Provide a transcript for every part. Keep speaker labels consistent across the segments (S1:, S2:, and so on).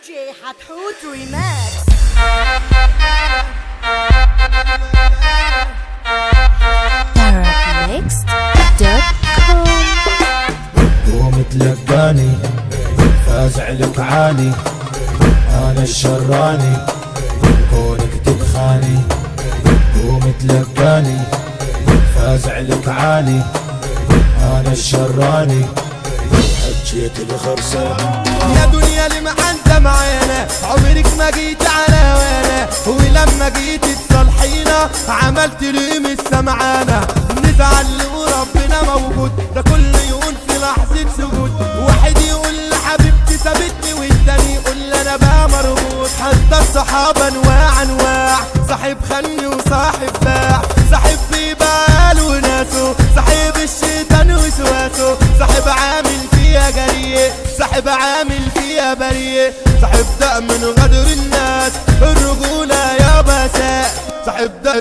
S1: DJ حتحوت ريماكس.
S2: Arabmixed.com.
S3: قوم تلقاني فازع لك عاني، انا الشراني كونك تبخاني. قوم تلقاني فازع لك عاني، انا الشراني حجيت الخرسان.
S4: يا دنيا اللي ما انت معانا عمرك ما جيت على وانا، ولما جيت تصالحينا عملت لي مش سمعانا. نزعل وربنا موجود، ده كل يقول في لحظة سجود. واحد يقول لحبيبتي سابتني، والتاني يقول انا بقى مربوط. حتى الصحابة انواع انواع، صاحب خلني وصاحب باع، صاحب بيبقى له ناسه، صاحب الشيطان وسواسه، صاحب عامل فيها جريء، صاحب عامل فيها بريء، صاحب دق من غدر الناس الرجولة يا بساء، صاحب دق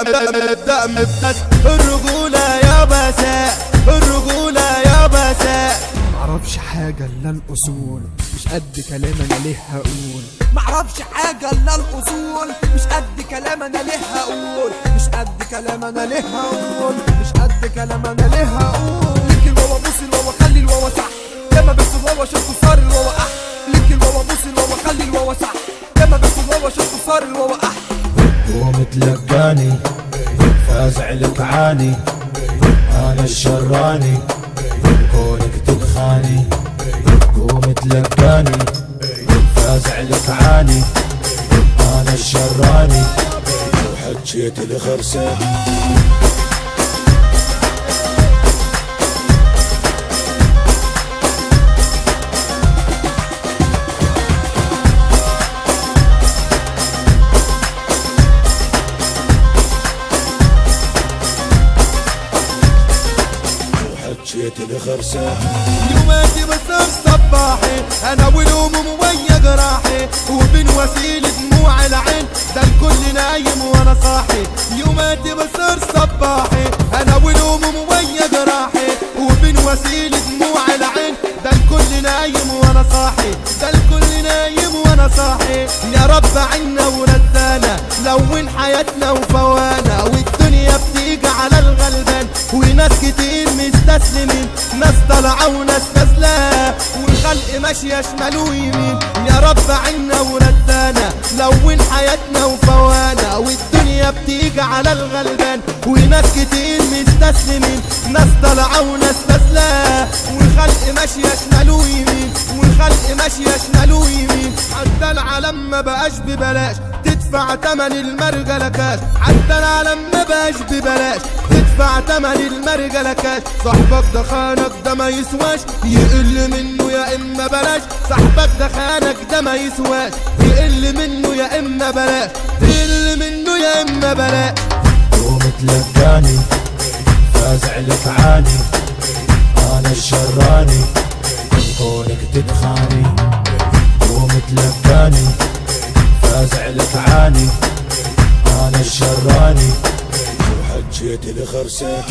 S4: من الناس الرجولة يا بساء، الرجولة يا بساء.
S5: معرفش حاجة الا الاصول، مش قد كلام انا ليه هقول. معرفش حاجة الا الاصول، مش قد كلام انا ليه هقول. مش قد كلام انا ليه هقول. مش قد كلام انا ليه هقول. ليك الواوا بوس الواوا خلي الواوا صح، لما بس الواوا شفته صار الواوا اح. ليك الواوا بوس الواوا خلي الواوا صح، لما بس الواوا شفته صار الواوا اح.
S3: قوم تلقاني فازع لك عاني، انا الشراني كونك تبخاني. قوم تلقاني فازع لك عاني، انا الشراني وحجيت الخرسان. حجيت الخرسان.
S4: يوماتي بصير صباحي انا والهموم ويا جراحي، وبين وسيل دموع العين ده الكل نايم وانا صاحي. يوماتي بصير صباحي انا والهموم ويا جراحي، وبين وسيل دموع العين ده الكل نايم وانا صاحي، ده الكل نايم وانا صاحي. يا رب عنا وردانا لون حياتنا وفوانا، والدنيا بتيجي على الغلبان وناس كتير مستسلمين، ناس طالعة وناس نازلة والخلق ماشية شمال ويمين. يا رب عنا وردانا لون حياتنا وفوانا، والدنيا بتيجي على الغلبان وناس كتير مستسلمين، ناس طالعة وناس نازلة والخلق ماشية شمال ويمين، والخلق ماشية شمال ويمين. حتى العالم ما بقاش ببلاش تدفع تمن المرجلة كاش، حتى العالم ما بقاش ببلاش تدفع تمن المرجلة كاش. صاحبك ده خانك ده ما يسواش، يقل منه يا اما بلاش. صاحبك ده خانك ده ما يسواش، يقل منه يا اما بلاش، يقل منه يا اما بلاش.
S3: قوم تلقاني فازع لك عاني، انا الشراني كونك تبخاني. قوم تلقاني فازع لك عاني، انا الشراني وحجيت الخرسان.